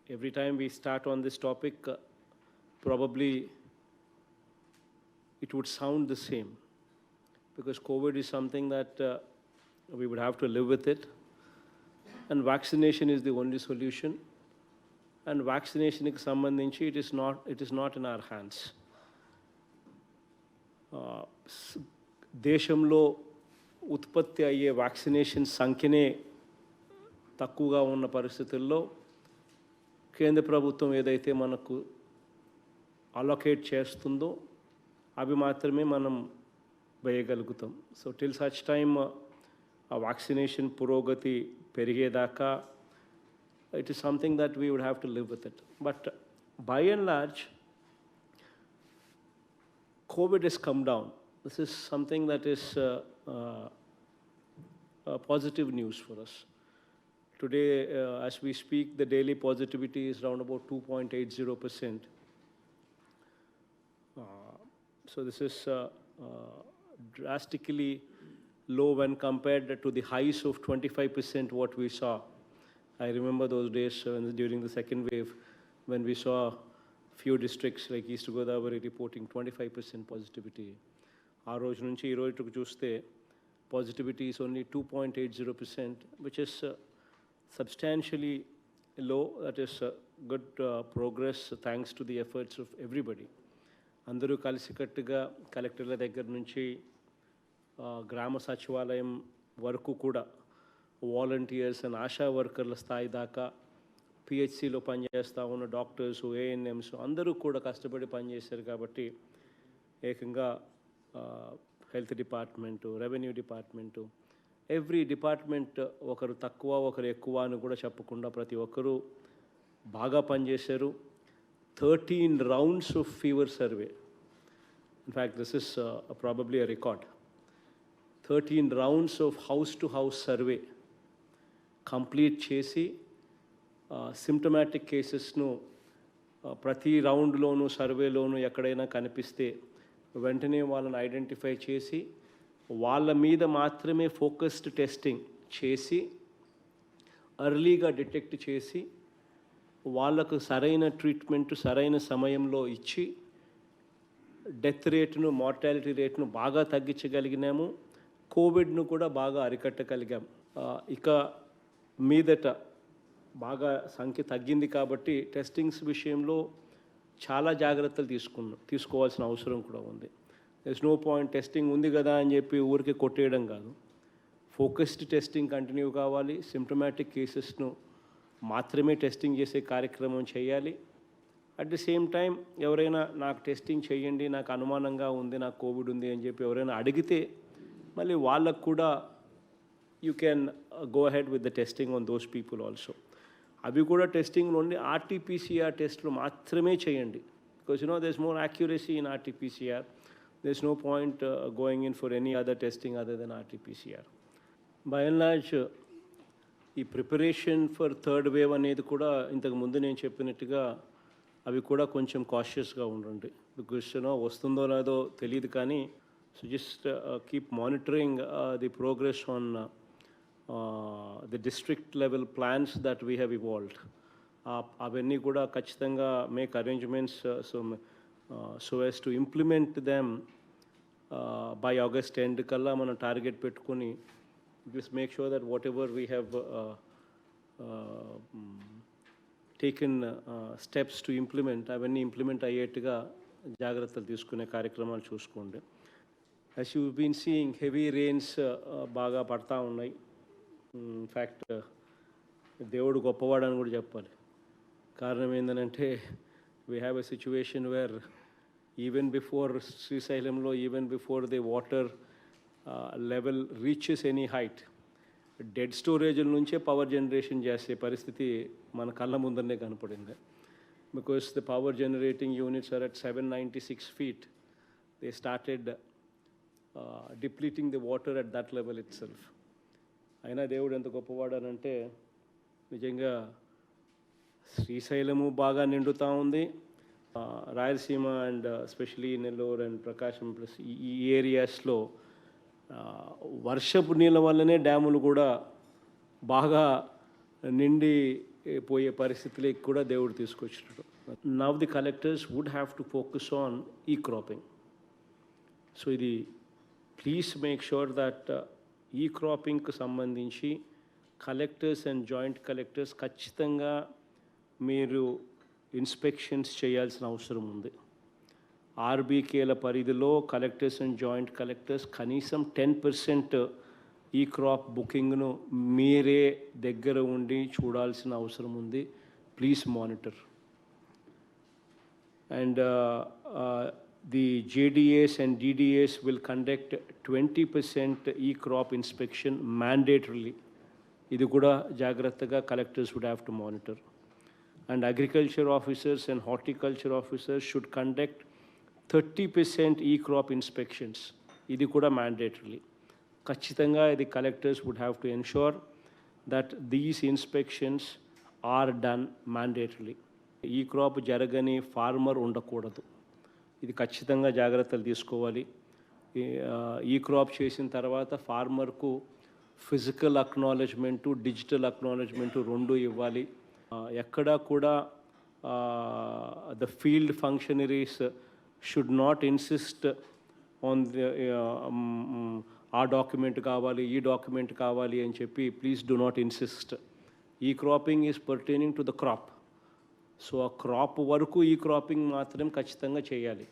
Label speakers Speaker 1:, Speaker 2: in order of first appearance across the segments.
Speaker 1: every time we start on this topic, probably it would sound the same, because COVID is something that we would have to live with it, and vaccination is the only solution. And vaccination is sambandhinchi, it is not in our hands. దేశంలో ఉత్పత్తి అయ్యే vaccination సంఖ్యనే తక్కువగా ఉన్న పరిస్థితుల్లో కేంద్ర ప్రభుత్వం ఏదైతే మనకు అలొకేట్ చేస్తుందో అవి మాత్రమే మనం వేయగలుగుతాం. సో టిల్ సచ్ టైమ్ ఆ వ్యాక్సినేషన్ పురోగతి పెరిగేదాకా it is something that we would have to live with it. But by and large, COVID has come down. This is something that is positive news for us. Today, as we speak, the daily positivity is around about 2.80%. So this is drastically low when compared to the highs of 25% what we saw. I remember those days during the second wave when we saw few districts like East Godavari reporting 25% positivity. Our రోజు నుంచి ఈ రోజుకు చూస్తే positivity is only 2.80%, which is substantially low. That is good progress thanks to the efforts of everybody. అందరూ కలిసికట్టుగా కలెక్టర్ల దగ్గర నుంచి గ్రామ సచివాలయం వరకు కూడా వాలంటీర్స్ అండ్ ఆశా వర్కర్ల స్థాయి దాకా పిహెచ్సిలో పనిచేస్తూ ఉన్న డాక్టర్స్, ఏఎన్ఎంస్ అందరూ కూడా కష్టపడి పనిచేశారు. కాబట్టి ఏకంగా health department, revenue department, every department ఒకరు తక్కువ ఒకరు ఎక్కువ అని కూడా చెప్పకుండా ప్రతి ఒక్కరూ బాగా పనిచేశారు. 13 rounds of fever survey. In fact, this is probably a record. 13 rounds of house-to-house survey complete చేసి సిమ్టమాటిక్ కేసెస్ను ప్రతి రౌండ్లోనూ సర్వేలోనూ ఎక్కడైనా కనిపిస్తే వెంటనే వాళ్ళని ఐడెంటిఫై చేసి వాళ్ళ మీద మాత్రమే ఫోకస్డ్ టెస్టింగ్ చేసి ఎర్లీగా డిటెక్ట్ చేసి వాళ్ళకు సరైన ట్రీట్మెంట్ సరైన సమయంలో ఇచ్చి డెత్ రేటును, మార్టాలిటీ రేటును బాగా తగ్గించగలిగినాము. కోవిడ్ను కూడా బాగా అరికట్టగలిగాం. ఇక మీదట బాగా సంఖ్య తగ్గింది కాబట్టి టెస్టింగ్స్ విషయంలో చాలా జాగ్రత్తలు తీసుకోవాల్సిన అవసరం కూడా ఉంది. There is no point testing ఉంది కదా అని చెప్పి ఊరికే కొట్టేయడం కాదు. ఫోకస్డ్ టెస్టింగ్ కంటిన్యూ కావాలి. సిమ్టమాటిక్ కేసెస్ను మాత్రమే టెస్టింగ్ చేసే కార్యక్రమం చేయాలి. అట్ ది సేమ్ టైం ఎవరైనా నాకు టెస్టింగ్ చేయండి, నాకు అనుమానంగా ఉంది, నాకు కోవిడ్ ఉంది అని చెప్పి ఎవరైనా అడిగితే మళ్ళీ వాళ్ళకు కూడా you can go ahead with the testing on those people also. అవి కూడా టెస్టింగ్లో ఉండి ఆర్టీపీసీఆర్ టెస్ట్లు మాత్రమే చేయండి. Because there is more accuracy in RTPCR. There is no point going in for any other testing other than RTPCR. By and large ఈ preparation for third wave అనేది కూడా ఇంతకు ముందు నేను చెప్పినట్టుగా అవి కూడా కొంచెం కాషియస్గా ఉండండి. బికాజ్ వస్తుందో లేదో తెలియదు, కానీ so just keep monitoring the progress on the district level plans that we have evolved. అవన్నీ కూడా ఖచ్చితంగా make arrangements so as to implement them by August end కల్లా మనం టార్గెట్ పెట్టుకొని just make sure that whatever we have taken steps to implement, అవన్నీ implement అయ్యేట్టుగా జాగ్రత్తలు తీసుకునే కార్యక్రమాలు చూసుకోండి. as you've been seeing, heavy rains బాగా పడతా ఉన్నాయి. ఇన్ఫ్యాక్ట్ దేవుడు గొప్పవాడని కూడా చెప్పాలి. కారణం ఏంటంటే we have a situation where even before శ్రీశైలంలో, even before the water level reaches any height, dead స్టోరేజ్ల నుంచే పవర్ జనరేషన్ చేసే పరిస్థితి మన కళ్ళ ముందరనే కనపడింది. Because the power generating units are at 796 feet. They started depleting the water at that level itself. అయినా దేవుడు ఎంత గొప్పవాడనంటే నిజంగా శ్రీశైలము బాగా నిండుతూ ఉంది. Rayalaseema and especially Nellore and Prakasam plus ఈ ఏరియాస్లో వర్షపు నీళ్ళ వల్లనే డ్యాములు కూడా బాగా నిండి పోయే పరిస్థితులకి కూడా దేవుడు తీసుకొచ్చినాడు. Now the collectors would have to focus on ఈ క్రాపింగ్. సో ఇది ప్లీజ్ మేక్ షూర్ దట్ ఈ క్రాపింగ్కి సంబంధించి కలెక్టర్స్ అండ్ జాయింట్ కలెక్టర్స్ ఖచ్చితంగా మీరు ఇన్స్పెక్షన్స్ చేయాల్సిన అవసరం ఉంది. ఆర్బీకేల పరిధిలో కలెక్టర్స్ అండ్ జాయింట్ కలెక్టర్స్ కనీసం 10% ఈ క్రాప్ బుకింగ్ను మీరే దగ్గర ఉండి చూడాల్సిన అవసరం ఉంది. Please monitor. And the JDAs and DDAs will conduct 20% e-crop inspection mandatorily. ఇది కూడా జాగ్రత్తగా collectors would have to monitor. And agriculture officers and horticulture officers should conduct 30% e-crop inspections. ఇది కూడా mandatorily. ఖచ్చితంగా ఇది collectors would have to ensure that these inspections are done mandatorily. ఈ crop జరగని farmer ఉండకూడదు. ఇది ఖచ్చితంగా జాగ్రత్తలు తీసుకోవాలి. ఈ క్రాప్ చేసిన తర్వాత ఫార్మర్కు ఫిజికల్ అక్నాలెడ్జ్మెంటు, డిజిటల్ అక్నాలెడ్జ్మెంటు రెండు ఇవ్వాలి. ఎక్కడా కూడా the field functionaries should not insist on ఆ డాక్యుమెంట్ కావాలి, ఈ డాక్యుమెంట్ కావాలి అని చెప్పి ప్లీజ్ డూ నాట్ ఇన్సిస్ట్. ఈ cropping is pertaining to the crop. So ఆ క్రాప్ వరకు ఈ క్రాపింగ్ మాత్రం ఖచ్చితంగా చేయాలి.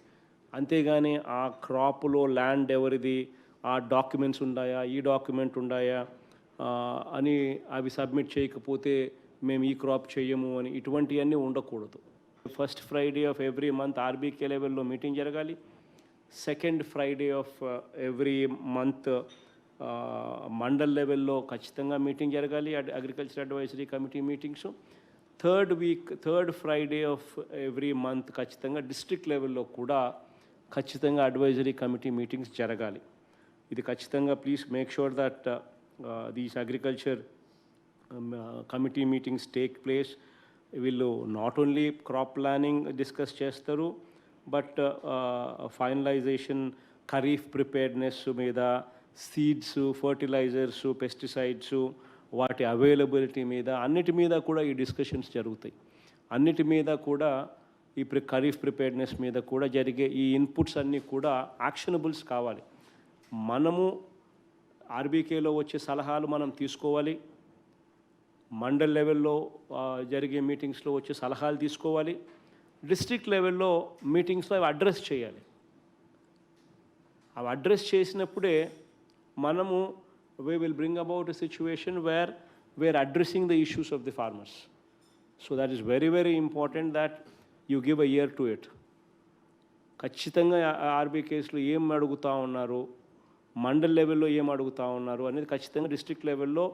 Speaker 1: అంతేగాని ఆ క్రాప్లో ల్యాండ్ ఎవరిది, ఆ డాక్యుమెంట్స్ ఉన్నాయా, ఈ డాక్యుమెంట్ ఉన్నాయా అని అవి సబ్మిట్ చేయకపోతే మేము ఈ క్రాప్ చేయము అని ఇటువంటివన్నీ ఉండకూడదు. First Friday of every month RBK లెవెల్లో మీటింగ్ జరగాలి. Second Friday of every month mandal లెవెల్లో ఖచ్చితంగా మీటింగ్ జరగాలి, agriculture advisory committee meetings. Third Friday of every month ఖచ్చితంగా డిస్ట్రిక్ట్ లెవెల్లో కూడా ఖచ్చితంగా అడ్వైజరీ కమిటీ మీటింగ్స్ జరగాలి. ఇది ఖచ్చితంగా please make sure that these agriculture committee meetings take place. వీళ్ళు not only crop planning discuss చేస్తారు, బట్ ఫైనలైజేషన్, ఖరీఫ్ ప్రిపేర్నెస్ మీద, సీడ్స్, ఫర్టిలైజర్స్, పెస్టిసైడ్స్, వాటి అవైలబిలిటీ మీద, అన్నిటి మీద కూడా ఈ డిస్కషన్స్ జరుగుతాయి. అన్నిటి మీద కూడా ఈ ఖరీఫ్ ప్రిపేర్నెస్ మీద కూడా జరిగే ఈ ఇన్పుట్స్ అన్నీ కూడా యాక్షనబుల్స్ కావాలి. మనము ఆర్బీకేలో వచ్చే సలహాలు మనం తీసుకోవాలి, మండల్ లెవెల్లో జరిగే మీటింగ్స్లో వచ్చే సలహాలు తీసుకోవాలి, డిస్ట్రిక్ట్ లెవెల్లో మీటింగ్స్లో అవి అడ్రస్ చేయాలి. అవి అడ్రస్ చేసినప్పుడే మనము we will bring about a situation where we are addressing the issues of the farmers. So that is very, very important that you give a ear to it. ఖచ్చితంగా ఆర్బీకేస్లో ఏం అడుగుతూ ఉన్నారు, మండల్ లెవెల్లో ఏం అడుగుతూ ఉన్నారు అనేది ఖచ్చితంగా డిస్ట్రిక్ట్ లెవెల్లో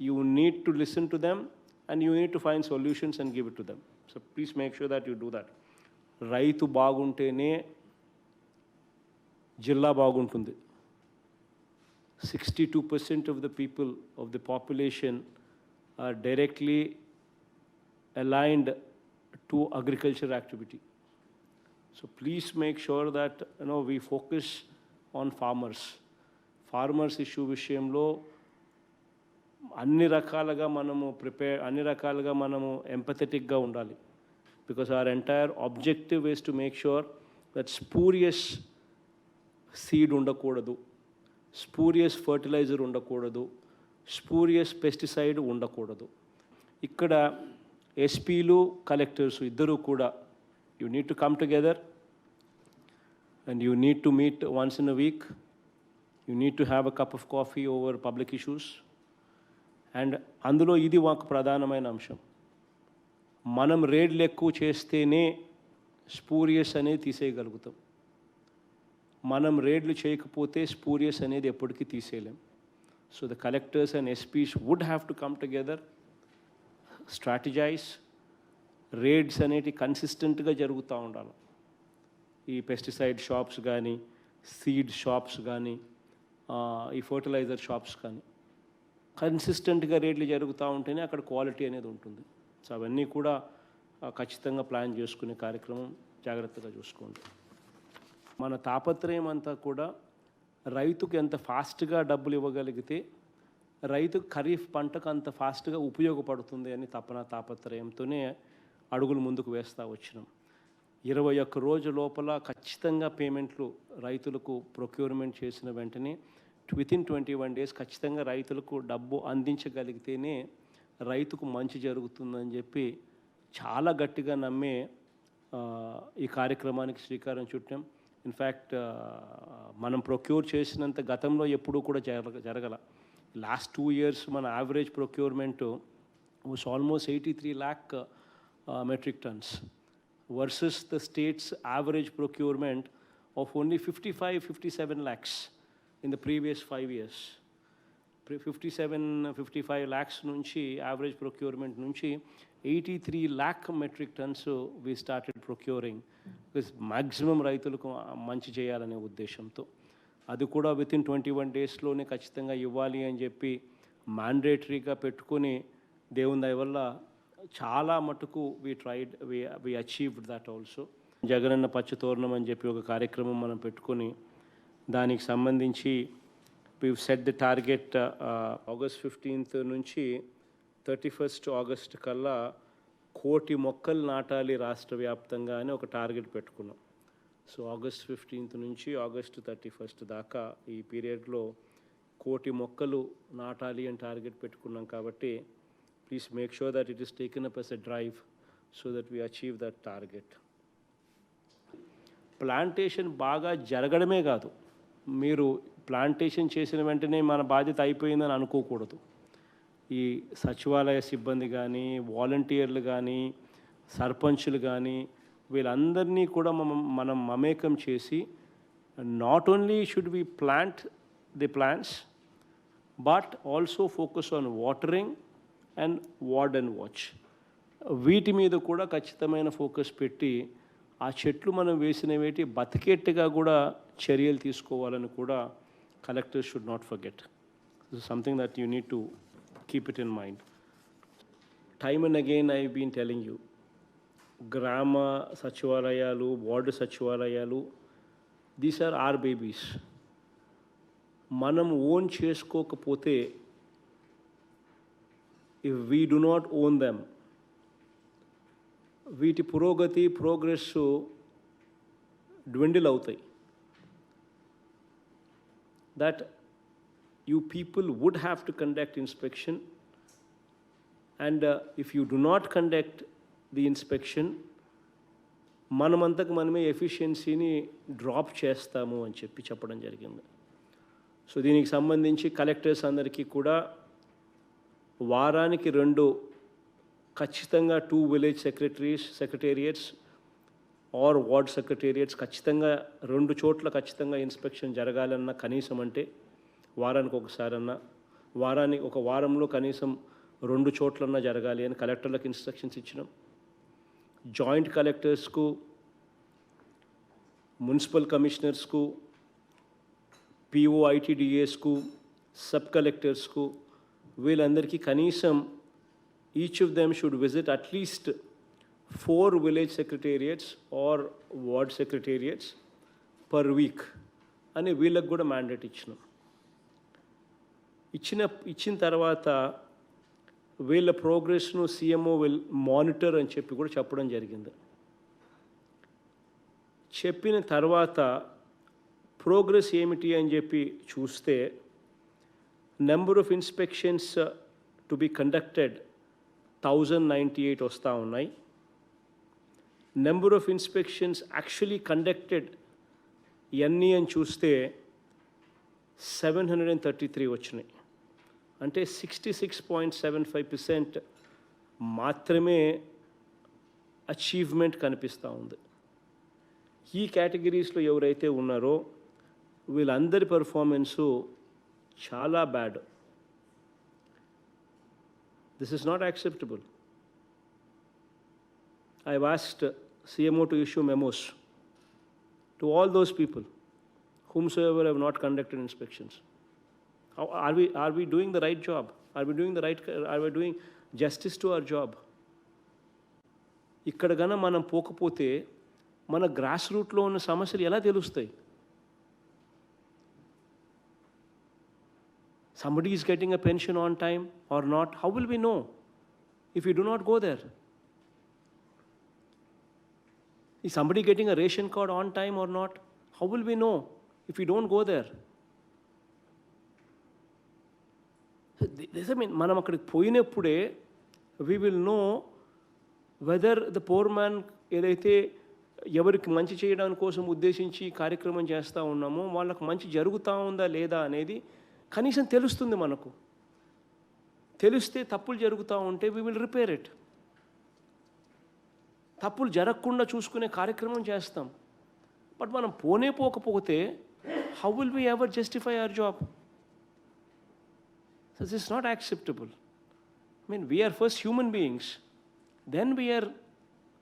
Speaker 1: you need to listen to them and you need to find solutions and give it to them. So please make sure that you do that. రైతు బాగుంటేనే జిల్లా బాగుంటుంది. 62% of the people of the population are directly aligned to agriculture activity. So please make sure that we focus on farmers. Farmers issue విషయంలో అన్ని రకాలుగా మనము ఎంపథెటిక్గా ఉండాలి. Because our entire objective is to make sure that spurious seed ఉండకూడదు, spurious fertiliser ఉండకూడదు, spurious pesticide ఉండకూడదు. ఇక్కడ ఎస్పీలు, కలెక్టర్స్ ఇద్దరూ కూడా you need to come together and you need to meet once in a week. You need to have a cup of coffee over public issues. And అందులో ఇది ఒక ప్రధానమైన అంశం. మనం రేడ్లు ఎక్కువ చేస్తేనే స్పూరియస్ అనేది తీసేయగలుగుతాం. మనం రేడ్లు చేయకపోతే స్పూరియస్ అనేది ఎప్పటికీ తీసేయలేం. So the collectors and SPs would have to come together, strategise. Raids అనేవి కన్సిస్టెంట్గా జరుగుతూ ఉండాలి. ఈ పెస్టిసైడ్ షాప్స్ కానీ, సీడ్ షాప్స్ కానీ, ఈ ఫర్టిలైజర్ షాప్స్ కానీ కన్సిస్టెంట్గా రేట్లు జరుగుతూ ఉంటేనే అక్కడ క్వాలిటీ అనేది ఉంటుంది. సో అవన్నీ కూడా ఖచ్చితంగా ప్లాన్ చేసుకునే కార్యక్రమం జాగ్రత్తగా చూసుకోండి. మన తాపత్రయం అంతా కూడా రైతుకు ఎంత ఫాస్ట్గా డబ్బులు ఇవ్వగలిగితే రైతు ఖరీఫ్ పంటకు అంత ఫాస్ట్గా ఉపయోగపడుతుంది అని తాపత్రయంతోనే అడుగులు ముందుకు వేస్తూ వచ్చినాం. 21 రోజు లోపల ఖచ్చితంగా పేమెంట్లు రైతులకు ప్రొక్యూర్మెంట్ చేసిన వెంటనే వితిన్ 21 డేస్ ఖచ్చితంగా రైతులకు డబ్బు అందించగలిగితేనే రైతుకు మంచి జరుగుతుందని చెప్పి చాలా గట్టిగా నమ్మే ఈ కార్యక్రమానికి శ్రీకారం చుట్టాం. ఇన్ఫ్యాక్ట్ మనం ప్రొక్యూర్ చేసినంత గతంలో ఎప్పుడూ కూడా జరగల. లాస్ట్ 2 years మన average procurement was almost 83 lakh metric tons versus the state's average procurement of only 57 lakhs in the previous 5 years. 55 lakhs నుంచి యావరేజ్ ప్రొక్యూర్మెంట్ నుంచి 83 lakh metric tons we started procuring because maximum రైతులకు మంచి చేయాలనే ఉద్దేశంతో అది కూడా within 21 డేస్లోనే ఖచ్చితంగా ఇవ్వాలి అని చెప్పి మ్యాండేటరీగా పెట్టుకొని దేవుని దయ వల్ల చాలా మటుకు we achieved that also. Jagananna Pachchathoranam అని చెప్పి ఒక కార్యక్రమం మనం పెట్టుకొని దానికి సంబంధించి we set the target August 15th నుంచి 31st August కల్లా 1 కోటి మొక్కలు నాటాలి రాష్ట్ర వ్యాప్తంగా అని ఒక టార్గెట్ పెట్టుకున్నాం. సో August 15th నుంచి August 31st దాకా ఈ పీరియడ్లో 1 కోటి మొక్కలు నాటాలి అని టార్గెట్ పెట్టుకున్నాం. కాబట్టి please make sure that it is taken up as a drive so that we achieve that target. Plantation బాగా జరగడమే కాదు, మీరు ప్లాంటేషన్ చేసిన వెంటనే మన బాధ్యత అయిపోయిందని అనుకోకూడదు. ఈ సచివాలయ సిబ్బంది కానీ, వాలంటీర్లు కానీ, సర్పంచులు కానీ వీళ్ళందరినీ కూడా మనం మమేకం చేసి not only should we plant the plants but also focus on watering and ward and watch. వీటి మీద కూడా ఖచ్చితమైన ఫోకస్ పెట్టి ఆ చెట్లు మనం వేసినవేటి బతికేట్టుగా కూడా చర్యలు తీసుకోవాలని కూడా collectors should not forget. This is something that you need to keep it in mind. Time and again I been telling you, గ్రామ సచివాలయాలు, వార్డు సచివాలయాలు, దీస్ ఆర్ ఆర్ బేబీస్. మనం ఓన్ చేసుకోకపోతే, if we do not own them, వీటి progress dwindle అవుతాయి. That you people would have to conduct inspection, and if you do not conduct the inspection, మనమంతకు మనమే ఎఫిషియన్సీని డ్రాప్ చేస్తాము అని చెప్పడం జరిగింది. సో దీనికి సంబంధించి కలెక్టర్స్ అందరికీ కూడా వారానికి 2 ఖచ్చితంగా 2 village secretariats are ward secretariats ఖచ్చితంగా 2 చోట్ల ఖచ్చితంగా ఇన్స్పెక్షన్ జరగాలన్నా, కనీసం అంటే వారానికి ఒకసారన్నా, ఒక వారంలో కనీసం 2 చోట్లన్నా జరగాలి అని కలెక్టర్లకు ఇన్స్ట్రక్షన్స్ ఇచ్చినాం. జాయింట్ కలెక్టర్స్కు, మున్సిపల్ కమిషనర్స్కు, పిఓ ఐటీడీఏస్కు, సబ్ కలెక్టర్స్కు, వీళ్ళందరికీ కనీసం each of them should visit at least 4 village secretariats are ward secretariats per week అని వీళ్ళకు కూడా మ్యాండేట్ ఇచ్చినాం. ఇచ్చిన తర్వాత వీళ్ళ ప్రోగ్రెస్ను సీఎంఓ విల్ మానిటర్ అని చెప్పి కూడా చెప్పడం జరిగింది. చెప్పిన తర్వాత ప్రోగ్రెస్ ఏమిటి అని చెప్పి చూస్తే, number of inspections to be conducted 1098 వస్తూ ఉన్నాయి. Number of inspections actually conducted ఎన్ని అని చూస్తే 733 వచ్చినాయి. అంటే 66.75% మాత్రమే అచీవ్మెంట్ కనిపిస్తూ ఉంది. ఈ కేటగిరీస్లో ఎవరైతే ఉన్నారో వీళ్ళందరి పర్ఫార్మెన్సు చాలా bad. This is not acceptable. I've asked CMO to issue memos to all those people whomsoever have not conducted inspections. Are we doing the right job? Are we doing justice to our job? ఇక్కడ గన మనం పోకపోతే మన gross రూట్లో ఉన్న సమస్యలు ఎలా తెలుస్తాయి? somebody is getting a pension on time or not, how will we know if we do not go there? Is somebody getting a ration card on time or not? How will we know if we don't go there? మనం అక్కడికి పోయినప్పుడే we will know whether the poor man ఏదైతే ఎవరికి మంచి చేయడానికి కోసం ఉద్దేశించి కార్యక్రమం చేస్తూ ఉన్నామో వాళ్ళకు మంచి జరుగుతూ ఉందా లేదా అనేది కనీసం తెలుస్తుంది మనకు. తెలిస్తే తప్పులు జరుగుతూ ఉంటే we will repair it. తప్పులు జరగకుండా చూసుకునే కార్యక్రమం చేస్తాం. బట్ మనం పోకపోతే how will we ever justify our job? So this is not acceptable. I mean, we are first human beings. Then we are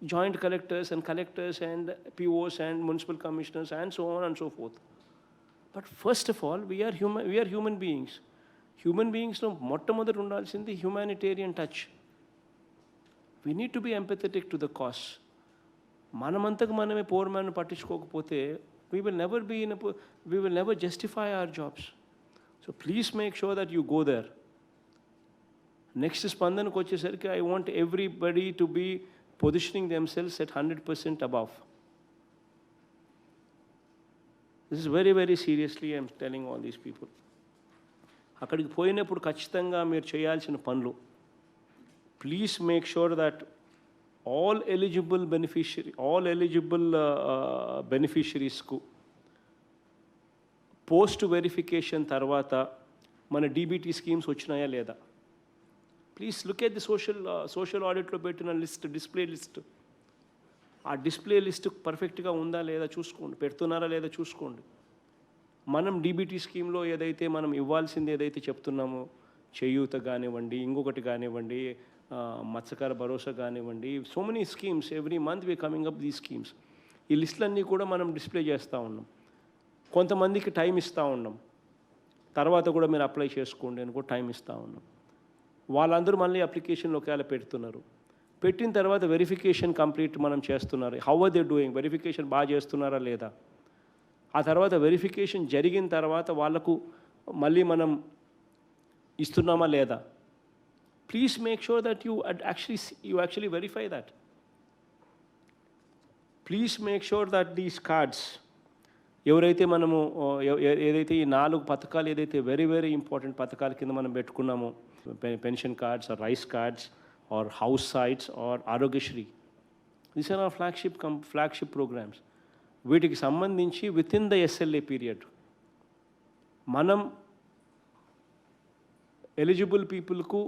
Speaker 1: joint collectors and POs and municipal commissioners and so on and so forth. But first of all, we are human beings. Human beings no మొట్టమొదటి ఉండాల్సింది humanitarian touch. We need to be empathetic to the cause. మనమంతకు మనమే pour man పట్టించుకోకపోతే we will never justify our jobs. So please make sure that you go there. Next స్పందనకు వచ్చేసరికి I want everybody to be positioning themselves at 100% above. This is very, very seriously I'm telling all these people. అక్కడికి పోయినప్పుడు ఖచ్చితంగా మీరు చేయాల్సిన పనులు, please make sure that all eligible beneficiaries-కు post verification తర్వాత మన డీబీటీ స్కీమ్స్ వచ్చినాయా లేదా? Please look at the social ఆడిట్లో పెట్టిన డిస్ప్లే లిస్ట్. ఆ డిస్ప్లే లిస్ట్ పర్ఫెక్ట్గా ఉందా లేదా చూసుకోండి, పెడుతున్నారా లేదా చూసుకోండి. మనం డీబీటీ స్కీమ్లో ఏదైతే మనం ఇవ్వాల్సింది ఏదైతే చెప్తున్నామో, చేయూత కానివ్వండి, ఇంకొకటి కానివ్వండి, మత్స్యకార భరోసా కానివ్వండి, so many schemes, every month we coming up దీ స్కీమ్స్. ఈ లిస్టులన్నీ కూడా మనం డిస్ప్లే చేస్తూ ఉన్నాం. కొంతమందికి టైం ఇస్తూ ఉన్నాం, తర్వాత కూడా మీరు అప్లై చేసుకోండి అని కూడా టైం ఇస్తూ ఉన్నాం. వాళ్ళందరూ మళ్ళీ అప్లికేషన్లు ఒకవేళ పెడుతున్నారు. పెట్టిన తర్వాత వెరిఫికేషన్ కంప్లీట్ మనం చేస్తున్నారు. How are they doing, verification బాగా చేస్తున్నారా లేదా? ఆ తర్వాత వెరిఫికేషన్ జరిగిన తర్వాత వాళ్ళకు మళ్ళీ మనం ఇస్తున్నామా లేదా? Please make sure that you actually verify that. Please make sure that these cards ఎవరైతే మనము ఏదైతే ఈ 4 పథకాలు ఏదైతే వెరీ వెరీ ఇంపార్టెంట్ పథకాల కింద మనం పెట్టుకున్నామో, pension cards or rice cards or house sites or Aarogyasri, these are our flagship programmes. వీటికి సంబంధించి with in the SLA period మనం ఎలిజిబుల్ పీపుల్కు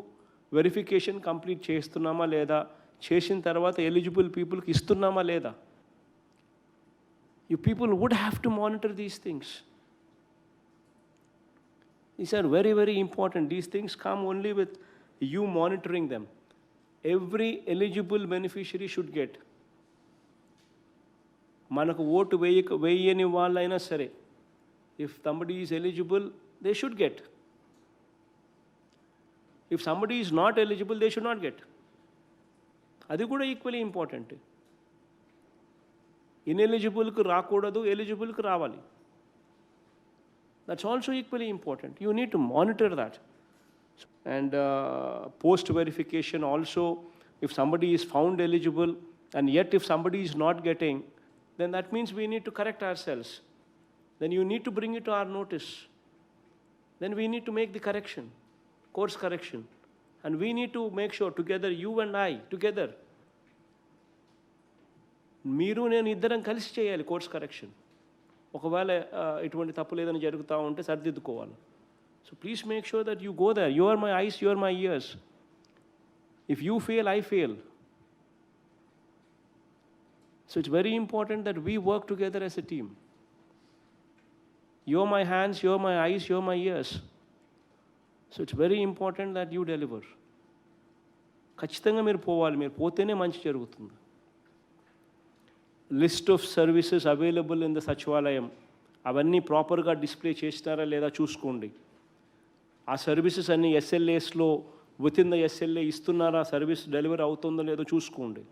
Speaker 1: వెరిఫికేషన్ కంప్లీట్ చేస్తున్నామా లేదా, చేసిన తర్వాత ఎలిజిబుల్ పీపుల్కి ఇస్తున్నామా లేదా? You people would have to monitor these things. These are very, very important. These things come only with you monitoring them. Every eligible beneficiary should get. మనకు vote వేయని వాళ్ళైనా సరే, if somebody is eligible, they should get. If somebody is not eligible, they should not get. అది కూడా equally important. ఇన్ఎలిజిబుల్కి రాకూడదు, ఎలిజిబుల్కి రావాలి. That's also equally important. You need to monitor that. And post verification also, if somebody is found eligible and yet if somebody is not getting, then that means we need to correct ourselves. Then you need to bring it to our notice. Then we need to make the correction, course correction. And we need to make sure together, you and I, together, మీరు నేను ఇద్దరం కలిసి చేయాలి course correction. ఒకవేళ ఇటువంటి తప్పులు ఏదైనా జరుగుతూ ఉంటే సరిదిద్దుకోవాలి. So please make sure that you go there. You are my eyes, you are my ears. If you fail, I fail. So it's very important that we work together as a team. You are my hands, you are my eyes, you are my ears. So it's very important that you deliver. ఖచ్చితంగా మీరు పోవాలి, మీరు పోతేనే మంచి జరుగుతుంది. List of services available in the Sachivalayam, అవన్నీ ప్రాపర్గా display చేసినారా లేదా చూసుకోండి. ఆ సర్వీసెస్ అన్నీ ఎస్ఎల్ఏస్లో విత్ ఇన్ ద ఎస్ఎల్ఏ ఇస్తున్నారా, సర్వీస్ డెలివరీ అవుతుందో లేదో చూసుకోండి.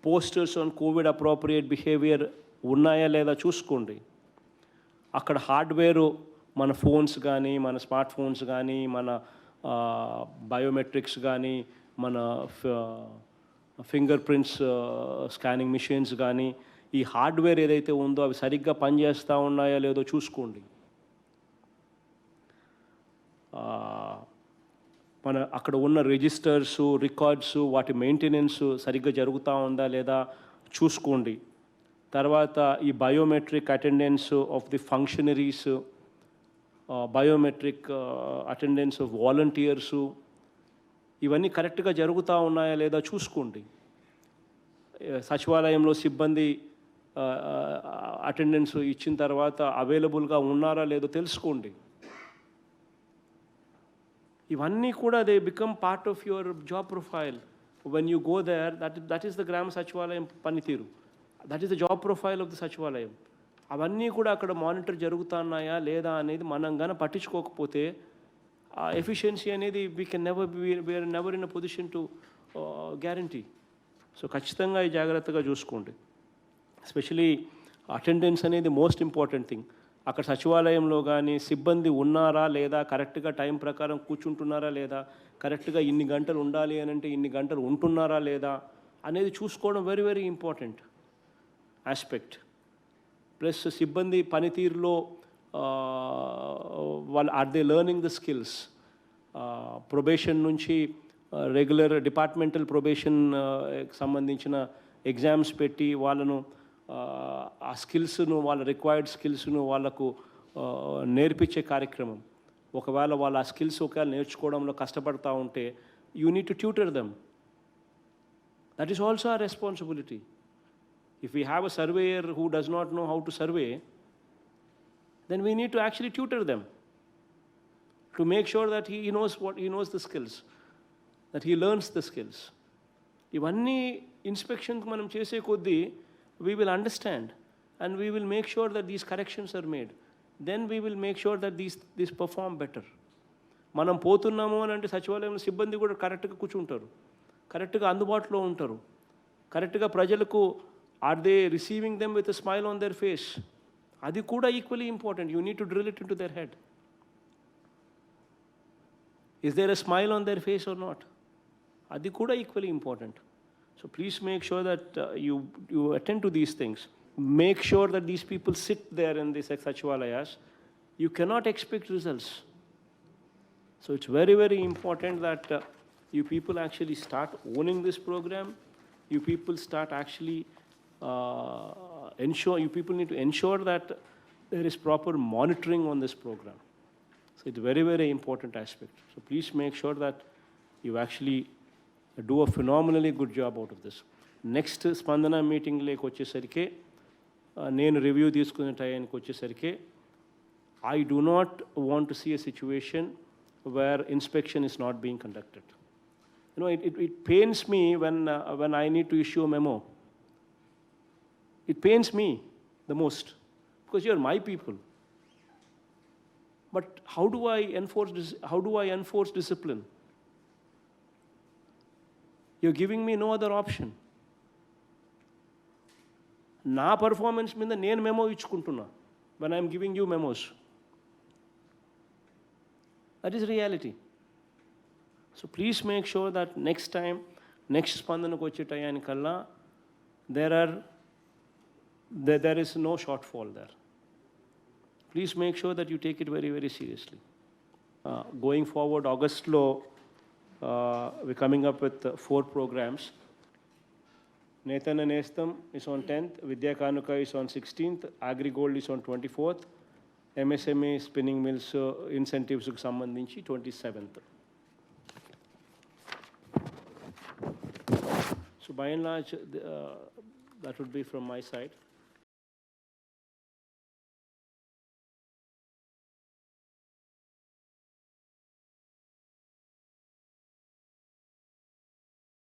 Speaker 1: Posters on Covid appropriate behaviour ఉన్నాయా లేదా చూసుకోండి. అక్కడ హార్డ్వేరు మన ఫోన్స్ కానీ, మన స్మార్ట్ ఫోన్స్ కానీ, మన బయోమెట్రిక్స్ కానీ, మన ఫింగర్ ప్రింట్స్ స్కానింగ్ మిషన్స్ కానీ, ఈ హార్డ్వేర్ ఏదైతే ఉందో అవి సరిగ్గా పనిచేస్తూ ఉన్నాయో లేదో చూసుకోండి. మన అక్కడ ఉన్న రిజిస్టర్స్, రికార్డ్స్, వాటి మెయింటెనెన్స్ సరిగ్గా జరుగుతూ ఉందా లేదా చూసుకోండి. తర్వాత ఈ biometric attendance of the functionaries, biometric attendance of volunteers, ఇవన్నీ కరెక్ట్గా జరుగుతూ ఉన్నాయా లేదా చూసుకోండి. సచివాలయంలో సిబ్బంది అటెండెన్స్ ఇచ్చిన తర్వాత అవైలబుల్గా ఉన్నారా లేదో తెలుసుకోండి. ఇవన్నీ కూడా they become part of your job profile. When you go there, that is the Grama Sachivalayam పనితీరు. That is the job profile of the Sachivalayam. అవన్నీ కూడా అక్కడ మానిటర్ జరుగుతున్నాయా లేదా అనేది మనం కానీ పట్టించుకోకపోతే ఆ ఎఫిషియన్సీ అనేది we can never we're never in a position to guarantee. So ఖచ్చితంగా ఈ జాగ్రత్తగా చూసుకోండి. ఎస్పెషలీ అటెండెన్స్ అనేది మోస్ట్ ఇంపార్టెంట్ థింగ్. అక్కడ సచివాలయంలో కానీ సిబ్బంది ఉన్నారా లేదా, కరెక్ట్గా టైం ప్రకారం కూర్చుంటున్నారా లేదా, కరెక్ట్గా ఇన్ని గంటలు ఉండాలి అని అంటే ఇన్ని గంటలు ఉంటున్నారా లేదా అనేది చూసుకోవడం very very important aspect. Plus సిబ్బంది పనితీరులో వాళ్ళు are they learning the skills. Probation నుంచి రెగ్యులర్ డిపార్ట్మెంటల్ ప్రొబేషన్ సంబంధించిన ఎగ్జామ్స్ పెట్టి వాళ్ళను ఆ స్కిల్స్ను, వాళ్ళ రిక్వైర్డ్ స్కిల్స్ను వాళ్ళకు నేర్పించే కార్యక్రమం. ఒకవేళ వాళ్ళ ఆ స్కిల్స్ ఒకవేళ నేర్చుకోవడంలో కష్టపడతా ఉంటే you need to tutor them. That is also ఆ responsibility. If we have a surveyor who does not know how to survey, then we need to actually tutor them to make sure that he knows the skills, that he learns the skills. Ivanni inspections manam chese koddi we will understand and we will make sure that these corrections are made. Then we will make sure that these perform better. మనం పోతున్నాము అని అంటే సచివాలయంలో సిబ్బంది కూడా కరెక్ట్గా కూర్చుంటారు, కరెక్ట్గా అందుబాటులో ఉంటారు, కరెక్ట్గా ప్రజలకు are they receiving them with a smile on their face? Adi kuda equally important. You need to drill it into their head. Is there a smile on their face or not? Adi kuda equally important. So please make sure that you attend to these things. Make sure that these people sit there in these sachivalayas. You cannot expect results. So it's very very important that you people actually start owning this program. You people start actually you people need to ensure that there is proper monitoring on this program. So it's a very very important aspect. So please make sure that you actually do a phenomenally good job out of this. Next Spandana meeting like వచ్చేసరికి నేను review తీసుకునే టైంకి వచ్చేసరికి I do not want to see a situation where inspection is not being conducted. You know, it pains me when I need to issue a memo. It pains me the most because you're my people. But how do I enforce discipline? You're giving me no other option. నా performance మీద నేను memo ఇచ్చుకుంటున్నా when I'm giving you memos. That is reality. So please make sure that next time, next స్పందనకు వచ్చే టయానికల్లా there is no shortfall there. Please make sure that you take it very very seriously. Going forward, August lo we're coming up with 4 programs. Netana Nestam is on 10th, Vidya Kanuka is on 16th, Agri Gold is on 24th, MSME spinning mills incentives కు సంబంధించి 27th. So by and large that would be from my side.